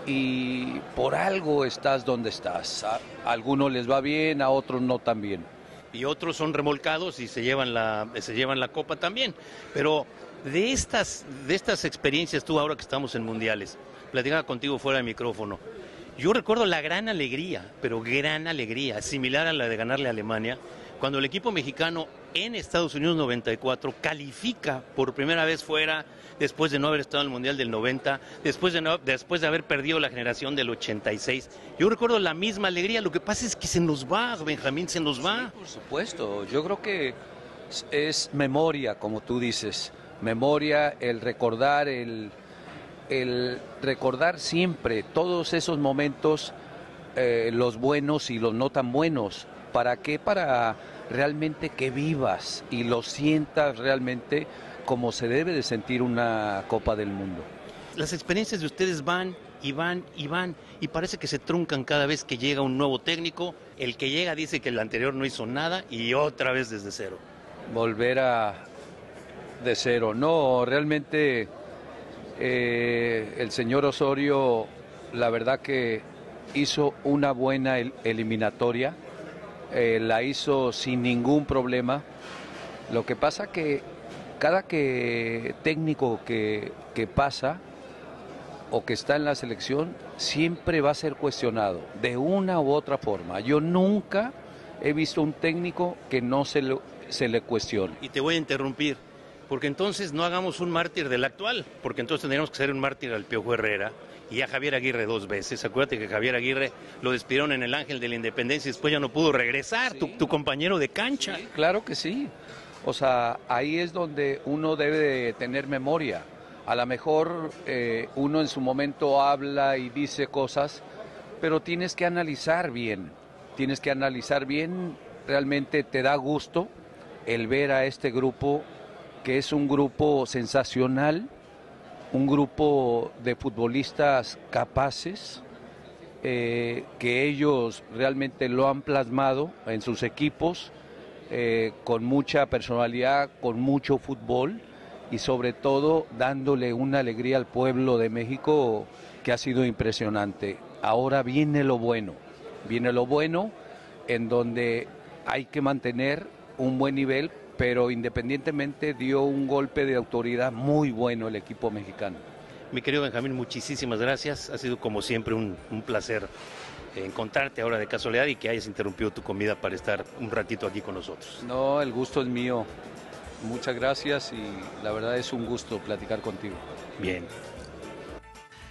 y por algo estás donde estás. A algunos les va bien, a otros no tan bien. y otros son remolcados y se llevan la copa también. Pero de estas experiencias, tú ahora que estamos en mundiales, platicaba contigo fuera de micrófono, yo recuerdo la gran alegría, pero gran alegría, similar a la de ganarle a Alemania, cuando el equipo mexicano en Estados Unidos 94 califica por primera vez fuera, después de no haber estado en el Mundial del 90, después de haber perdido la generación del 86. Yo recuerdo la misma alegría, lo que pasa es que se nos va, Benjamín, se nos va. Sí, por supuesto, yo creo que es memoria, como tú dices, memoria, el recordar, el recordar siempre todos esos momentos, los buenos y los no tan buenos. ¿Para qué? Para realmente que vivas y lo sientas realmente como se debe de sentir una Copa del Mundo. Las experiencias de ustedes van y van y van y parece que se truncan cada vez que llega un nuevo técnico. El que llega dice que el anterior no hizo nada y otra vez desde cero. Volver de cero. No, realmente el señor Osorio, la verdad que hizo una buena eliminatoria. La hizo sin ningún problema. Lo que pasa que cada técnico que pasa o que está en la selección siempre va a ser cuestionado de una u otra forma. Yo nunca he visto un técnico que no se le cuestione. Y te voy a interrumpir, porque entonces no hagamos un mártir del actual, porque entonces tendríamos que ser un mártir al Piojo Herrera y a Javier Aguirre 2 veces. Acuérdate que Javier Aguirre lo despidieron en el Ángel de la Independencia y después ya no pudo regresar, sí. tu compañero de cancha. Sí, claro que sí. O sea, ahí es donde uno debe de tener memoria. A lo mejor uno en su momento habla y dice cosas, pero tienes que analizar bien. Realmente te da gusto el ver a este grupo, que es un grupo sensacional, un grupo de futbolistas capaces, que ellos realmente lo han plasmado en sus equipos, con mucha personalidad, con mucho fútbol y sobre todo dándole una alegría al pueblo de México que ha sido impresionante. Ahora viene lo bueno en donde hay que mantener un buen nivel, pero independientemente dio un golpe de autoridad muy bueno el equipo mexicano. Mi querido Benjamín, muchísimas gracias. Ha sido como siempre un placer encontrarte ahora de casualidad y que hayas interrumpido tu comida para estar un ratito aquí con nosotros. No, el gusto es mío. Muchas gracias y la verdad es un gusto platicar contigo. Bien.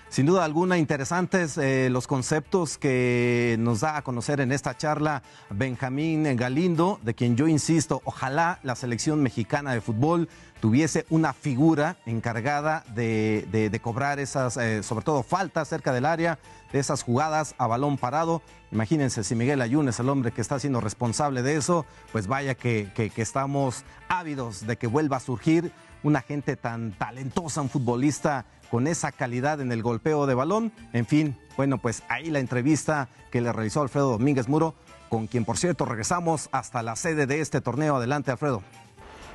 Sin duda alguna, interesantes los conceptos que nos da a conocer en esta charla Benjamín Galindo, de quien yo insisto, ojalá la selección mexicana de fútbol tuviese una figura encargada de cobrar esas, sobre todo faltas cerca del área, de esas jugadas a balón parado. Imagínense si Miguel Ayun es el hombre que está siendo responsable de eso, pues vaya que estamos ávidos de que vuelva a surgir una gente tan talentosa, un futbolista con esa calidad en el golpeo de balón. En fin, bueno, pues ahí la entrevista que le realizó Alfredo Domínguez Muro, con quien, por cierto, regresamos hasta la sede de este torneo. Adelante, Alfredo.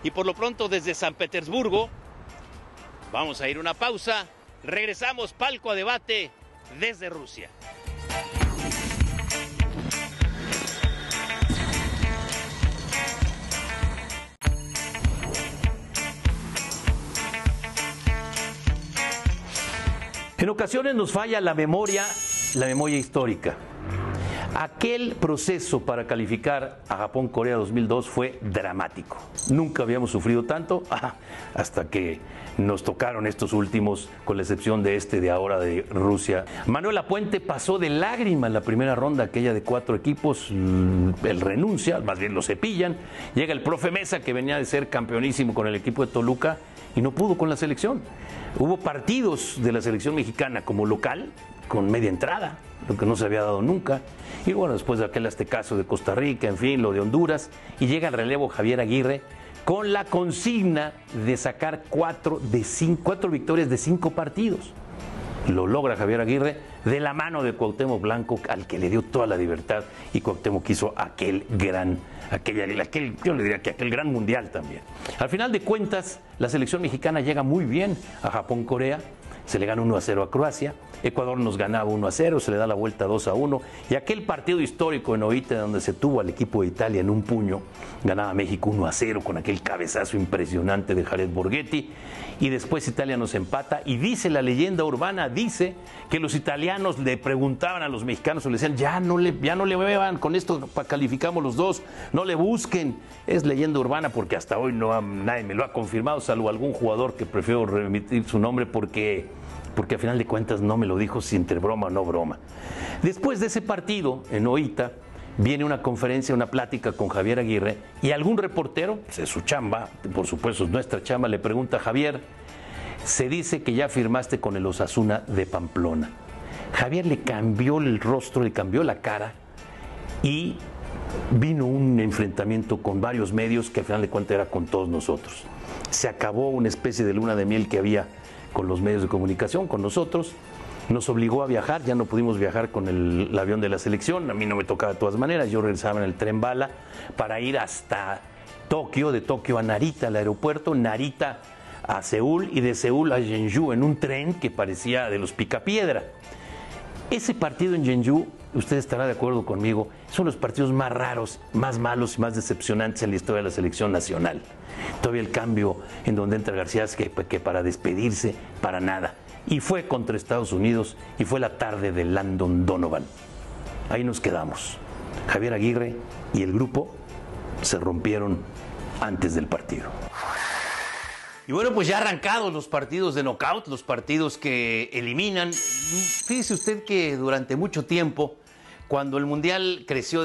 Y por lo pronto, desde San Petersburgo, vamos a ir a una pausa. Regresamos, palco a debate desde Rusia. En ocasiones nos falla la memoria histórica. Aquel proceso para calificar a Japón-Corea 2002 fue dramático. Nunca habíamos sufrido tanto hasta que nos tocaron estos últimos, con la excepción de de ahora de Rusia. Manuel Lapuente pasó de lágrima en la primera ronda, aquella de 4 equipos. Él renuncia, más bien lo cepillan. Llega el profe Mesa, que venía de ser campeonísimo con el equipo de Toluca, y no pudo con la selección. Hubo partidos de la selección mexicana como local con media entrada, lo que no se había dado nunca. Y bueno, después de aquel aztecaso de Costa Rica, en fin, lo de Honduras, y llega el relevo Javier Aguirre con la consigna de sacar 4 victorias de 5 partidos. Lo logra Javier Aguirre de la mano de Cuauhtémoc Blanco, al que le dio toda la libertad, y Cuauhtémoc hizo aquel gran mundial también. Al final de cuentas, la selección mexicana llega muy bien a Japón-Corea, se le gana 1-0 a Croacia, Ecuador nos ganaba 1-0, se le da la vuelta 2-1, y aquel partido histórico en Oita, donde se tuvo al equipo de Italia en un puño, ganaba México 1-0 con aquel cabezazo impresionante de Jared Borghetti, y después Italia nos empata, y dice la leyenda urbana, dice que los italianos le preguntaban a los mexicanos, o le decían, ya no le beban, con esto calificamos los dos, no le busquen. Es leyenda urbana porque hasta hoy nadie me lo ha confirmado, salvo algún jugador que prefiero remitir su nombre porque a final de cuentas no me lo dijo si entre broma o no broma. Después de ese partido en Oita, viene una conferencia, una plática con Javier Aguirre, y algún reportero, pues es su chamba, por supuesto es nuestra chamba, le pregunta a Javier, se dice que ya firmaste con el Osasuna de Pamplona. Javier le cambió el rostro, le cambió la cara, y vino un enfrentamiento con varios medios que al final de cuentas era con todos nosotros. Se acabó una especie de luna de miel que había con los medios de comunicación, con nosotros. Nos obligó a viajar, ya no pudimos viajar con el avión de la selección, a mí no me tocaba de todas maneras, yo regresaba en el tren bala para ir hasta Tokio, de Tokio a Narita, al aeropuerto, Narita a Seúl y de Seúl a Jeonju en un tren que parecía de los Picapiedra. Ese partido en Jeonju, usted estará de acuerdo conmigo, son los partidos más raros, más malos y más decepcionantes en la historia de la selección nacional. Todavía el cambio en donde entra García que para despedirse, para nada. Y fue contra Estados Unidos y fue la tarde de Landon Donovan. Ahí nos quedamos. Javier Aguirre y el grupo se rompieron antes del partido. Y bueno, pues ya arrancados los partidos de knockout, los partidos que eliminan. Fíjese usted que durante mucho tiempo, cuando el Mundial creció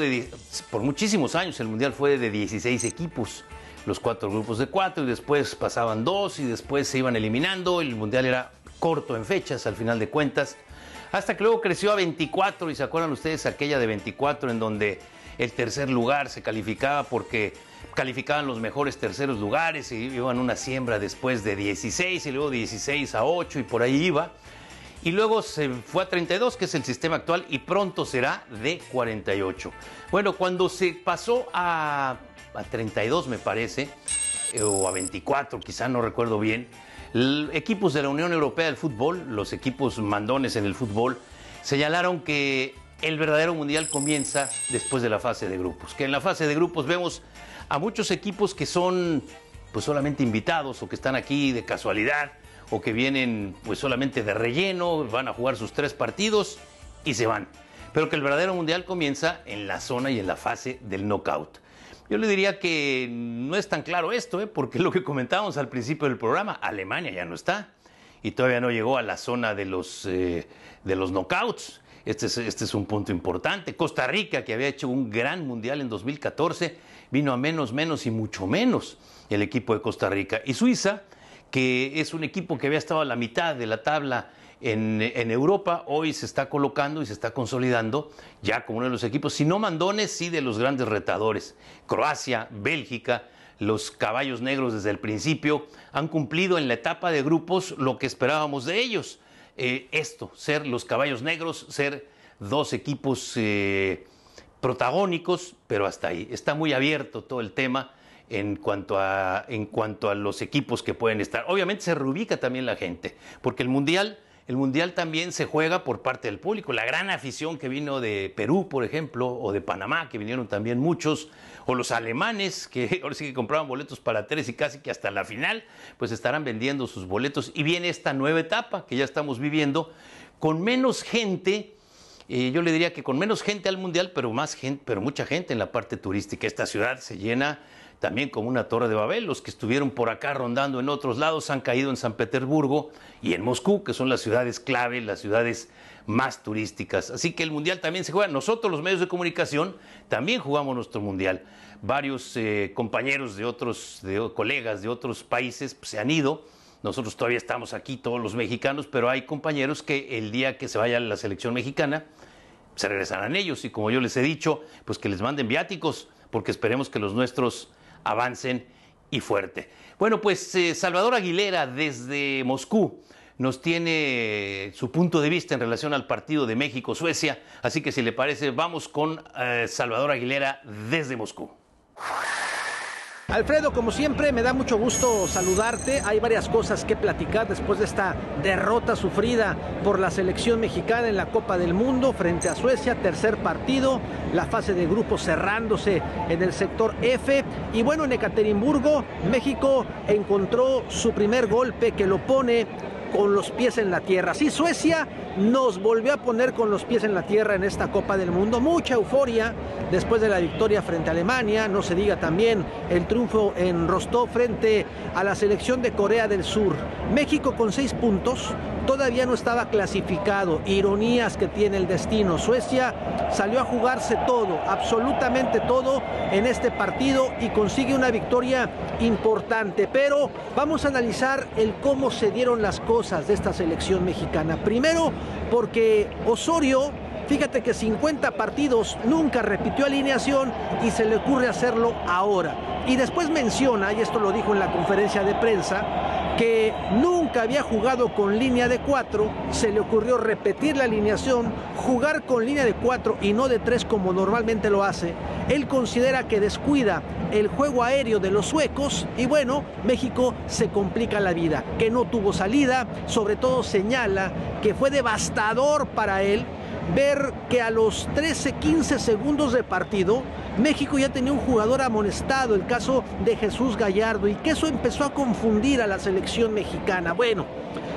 por muchísimos años, el Mundial fue de 16 equipos, los 4 grupos de 4, y después pasaban 2 y después se iban eliminando. El Mundial era corto en fechas, al final de cuentas, hasta que luego creció a 24, y se acuerdan ustedes aquella de 24 en donde el tercer lugar se calificaba porque calificaban los mejores terceros lugares y iban una siembra después de 16 y luego 16 a 8 y por ahí iba. Y luego se fue a 32, que es el sistema actual, y pronto será de 48. Bueno, cuando se pasó a 32, me parece, o a 24, quizá no recuerdo bien, equipos de la Unión Europea del Fútbol, los equipos mandones en el fútbol, señalaron que el verdadero mundial comienza después de la fase de grupos. Que en la fase de grupos vemos a muchos equipos que son pues solamente invitados o que están aquí de casualidad o que vienen pues solamente de relleno, van a jugar sus 3 partidos y se van. Pero que el verdadero mundial comienza en la zona y en la fase del knockout. Yo le diría que no es tan claro esto, porque lo que comentábamos al principio del programa, Alemania ya no está y todavía no llegó a la zona de los knockouts. Este es un punto importante. Costa Rica, que había hecho un gran mundial en 2014, vino a menos y mucho menos el equipo de Costa Rica. Y Suiza, que es un equipo que había estado a la mitad de la tabla en Europa, hoy se está colocando y se está consolidando ya como uno de los equipos, si no mandones, sí de los grandes retadores. Croacia, Bélgica, los caballos negros desde el principio han cumplido en la etapa de grupos lo que esperábamos de ellos. Ser los caballos negros, ser 2 equipos protagónicos, pero hasta ahí. Está muy abierto todo el tema en cuanto a los equipos que pueden estar. Obviamente se reubica también la gente, porque el Mundial también se juega por parte del público. La gran afición que vino de Perú, por ejemplo, o de Panamá, que vinieron también muchos, o los alemanes, que ahora sí que compraban boletos para 3 y casi que hasta la final, pues estarán vendiendo sus boletos. Y viene esta nueva etapa que ya estamos viviendo, con menos gente, yo le diría que con menos gente al Mundial, pero mucha gente en la parte turística. Esta ciudad se llena también como una torre de Babel. Los que estuvieron por acá rondando en otros lados han caído en San Petersburgo y en Moscú, que son las ciudades clave, las ciudades más turísticas. Así que el Mundial también se juega. Nosotros, los medios de comunicación, también jugamos nuestro Mundial. Varios compañeros colegas de otros países pues, se han ido. Nosotros todavía estamos aquí, todos los mexicanos, pero hay compañeros que el día que se vaya la selección mexicana, se regresarán ellos. Y como yo les he dicho, pues que les manden viáticos, porque esperemos que los nuestros avancen y fuerte. Bueno, pues Salvador Aguilera desde Moscú nos tiene su punto de vista en relación al partido de México-Suecia. Así que si le parece, vamos con Salvador Aguilera desde Moscú. Alfredo, como siempre, me da mucho gusto saludarte. Hay varias cosas que platicar después de esta derrota sufrida por la selección mexicana en la Copa del Mundo frente a Suecia, tercer partido, la fase de grupos cerrándose en el sector F. Y bueno, en Ekaterimburgo, México encontró su primer golpe que lo pone con los pies en la tierra. Sí, Suecia nos volvió a poner con los pies en la tierra en esta Copa del Mundo. Mucha euforia después de la victoria frente a Alemania. No se diga también el triunfo en Rostov frente a la selección de Corea del Sur. México con 6 puntos. Todavía no estaba clasificado. Ironías que tiene el destino. Suecia salió a jugarse todo, absolutamente todo en este partido y consigue una victoria importante. Pero vamos a analizar el cómo se dieron las cosas de esta selección mexicana. Primero, porque Osorio, fíjate que 50 partidos nunca repitió alineación y se le ocurre hacerlo ahora. Y después menciona, y esto lo dijo en la conferencia de prensa, que nunca había jugado con línea de 4, se le ocurrió repetir la alineación, jugar con línea de 4 y no de 3 como normalmente lo hace. Él considera que descuida el juego aéreo de los suecos y bueno, México se complica la vida, que no tuvo salida, sobre todo señala que fue devastador para él ver que a los 13-15 segundos de partido México ya tenía un jugador amonestado, el caso de Jesús Gallardo, y que eso empezó a confundir a la selección mexicana. Bueno,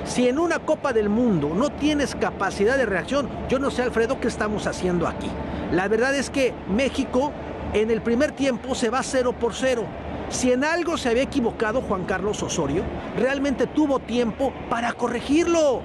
si en una Copa del Mundo no tienes capacidad de reacción, yo no sé, Alfredo, qué estamos haciendo aquí. La verdad es que México en el primer tiempo se va 0-0. Si en algo se había equivocado Juan Carlos Osorio, realmente tuvo tiempo para corregirlo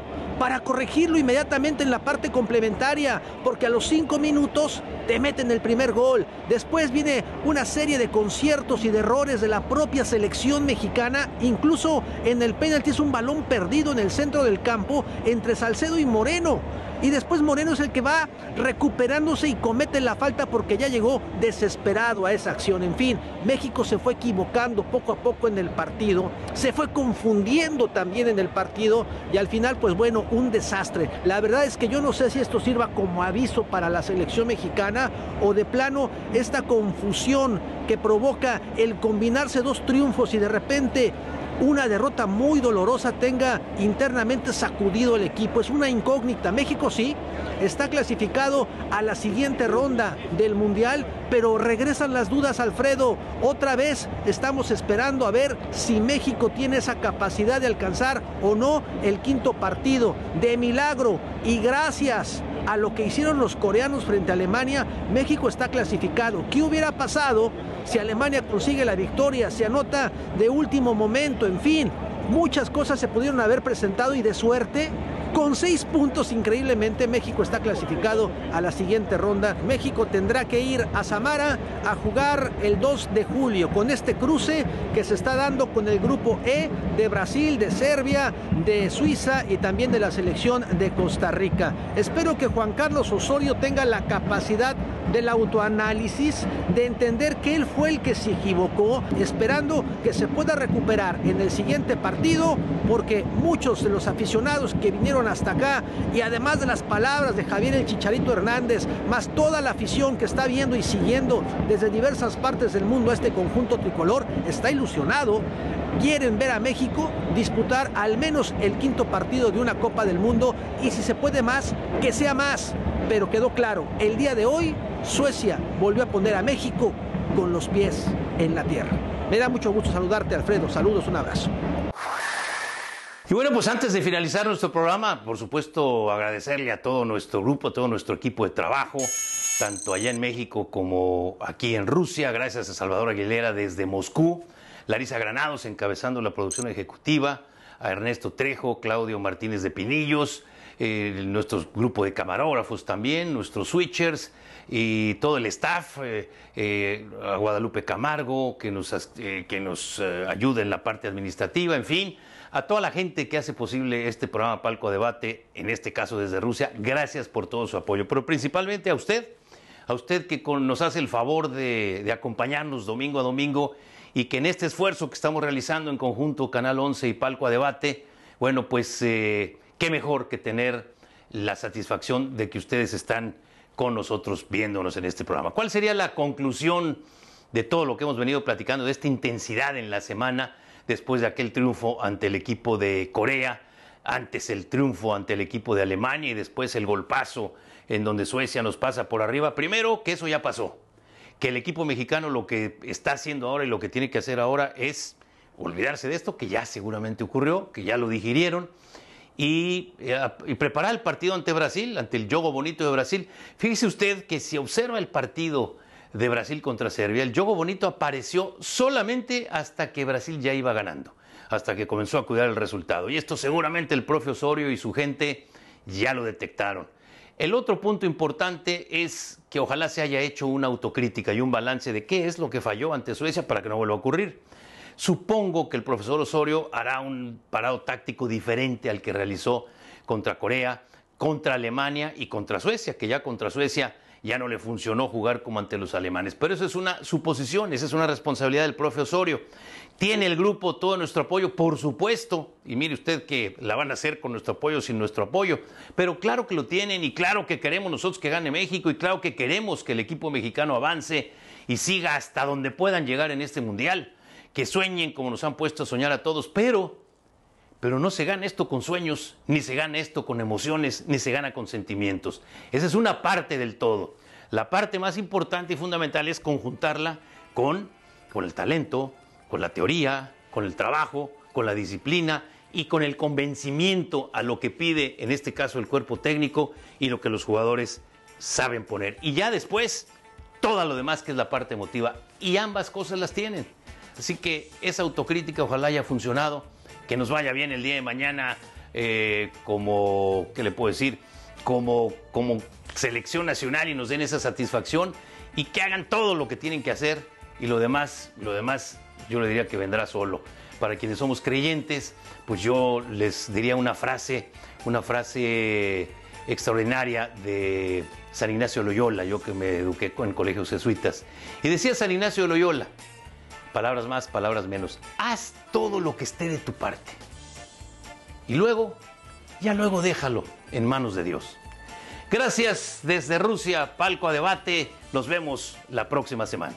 inmediatamente en la parte complementaria, porque a los 5 minutos te meten el primer gol. Después viene una serie de conciertos y de errores de la propia selección mexicana, incluso en el penalti es un balón perdido en el centro del campo entre Salcedo y Moreno. Y después Moreno es el que va recuperándose y comete la falta porque ya llegó desesperado a esa acción. En fin, México se fue equivocando poco a poco en el partido, se fue confundiendo también en el partido y al final, pues bueno, un desastre. La verdad es que yo no sé si esto sirva como aviso para la selección mexicana o de plano esta confusión que provoca el combinarse 2 triunfos y de repente una derrota muy dolorosa tenga internamente sacudido el equipo. Es una incógnita. México sí está clasificado a la siguiente ronda del Mundial, pero regresan las dudas, Alfredo. Otra vez estamos esperando a ver si México tiene esa capacidad de alcanzar o no el 5.º partido. De milagro y gracias a lo que hicieron los coreanos frente a Alemania, México está clasificado. ¿Qué hubiera pasado si Alemania consigue la victoria, se anota de último momento? En fin, muchas cosas se pudieron haber presentado y de suerte, con 6 puntos increíblemente, México está clasificado a la siguiente ronda. México tendrá que ir a Samara a jugar el 2 de julio con este cruce que se está dando con el grupo E de Brasil, de Serbia, de Suiza y también de la selección de Costa Rica. Espero que Juan Carlos Osorio tenga la capacidad del autoanálisis, de entender que él fue el que se equivocó, esperando que se pueda recuperar en el siguiente partido, porque muchos de los aficionados que vinieron hasta acá, y además de las palabras de Javier el Chicharito Hernández, más toda la afición que está viendo y siguiendo desde diversas partes del mundo a este conjunto tricolor, está ilusionado. Quieren ver a México disputar al menos el 5.º partido de una Copa del Mundo y si se puede más, que sea más. Pero quedó claro, el día de hoy Suecia volvió a poner a México con los pies en la tierra. Me da mucho gusto saludarte, Alfredo. Saludos, un abrazo. Y bueno, pues antes de finalizar nuestro programa, por supuesto agradecerle a todo nuestro grupo, a todo nuestro equipo de trabajo, tanto allá en México como aquí en Rusia. Gracias a Salvador Aguilera desde Moscú, Larisa Granados encabezando la producción ejecutiva, a Ernesto Trejo, Claudio Martínez de Pinillos, nuestro grupo de camarógrafos también, nuestros switchers y todo el staff, a Guadalupe Camargo, que nos ayuda en la parte administrativa, en fin, a toda la gente que hace posible este programa Palco Debate, en este caso desde Rusia. Gracias por todo su apoyo, pero principalmente a usted que nos hace el favor de acompañarnos domingo a domingo y que en este esfuerzo que estamos realizando en conjunto Canal 11 y Palco a Debate, bueno, pues qué mejor que tener la satisfacción de que ustedes están con nosotros viéndonos en este programa. ¿Cuál sería la conclusión de todo lo que hemos venido platicando, de esta intensidad en la semana, después de aquel triunfo ante el equipo de Corea, antes el triunfo ante el equipo de Alemania y después el golpazo en donde Suecia nos pasa por arriba. Primero, que eso ya pasó, que el equipo mexicano lo que está haciendo ahora y lo que tiene que hacer ahora es olvidarse de esto, que ya seguramente ocurrió, que ya lo digirieron, y preparar el partido ante Brasil, ante el juego bonito de Brasil. Fíjese usted que si observa el partido de Brasil contra Serbia, el juego bonito apareció solamente hasta que Brasil ya iba ganando, hasta que comenzó a cuidar el resultado. Y esto seguramente el profe Osorio y su gente ya lo detectaron. El otro punto importante es que ojalá se haya hecho una autocrítica y un balance de qué es lo que falló ante Suecia para que no vuelva a ocurrir. Supongo que el profesor Osorio hará un parado táctico diferente al que realizó contra Corea, contra Alemania y contra Suecia, que ya contra Suecia ya no le funcionó jugar como ante los alemanes. Pero eso es una suposición, esa es una responsabilidad del profe Osorio. ¿Tiene el grupo todo nuestro apoyo? Por supuesto. Y mire usted que la van a hacer con nuestro apoyo, sin nuestro apoyo. Pero claro que lo tienen y claro que queremos nosotros que gane México y claro que queremos que el equipo mexicano avance y siga hasta donde puedan llegar en este mundial. Que sueñen como nos han puesto a soñar a todos, pero no se gana esto con sueños, ni se gana esto con emociones, ni se gana con sentimientos. Esa es una parte del todo. La parte más importante y fundamental es conjuntarla con el talento, con la teoría, con el trabajo, con la disciplina y con el convencimiento a lo que pide, en este caso, el cuerpo técnico y lo que los jugadores saben poner. Y ya después, todo lo demás que es la parte emotiva. Y ambas cosas las tienen. Así que esa autocrítica ojalá haya funcionado, que nos vaya bien el día de mañana como, ¿qué le puedo decir? Como selección nacional y nos den esa satisfacción y que hagan todo lo que tienen que hacer y lo demás yo le diría que vendrá solo. Para quienes somos creyentes, pues yo les diría una frase extraordinaria de San Ignacio de Loyola, yo que me eduqué en colegios jesuitas. Y decía San Ignacio de Loyola, palabras más, palabras menos, haz todo lo que esté de tu parte. Y luego déjalo en manos de Dios. Gracias desde Rusia, Palco a Debate. Nos vemos la próxima semana.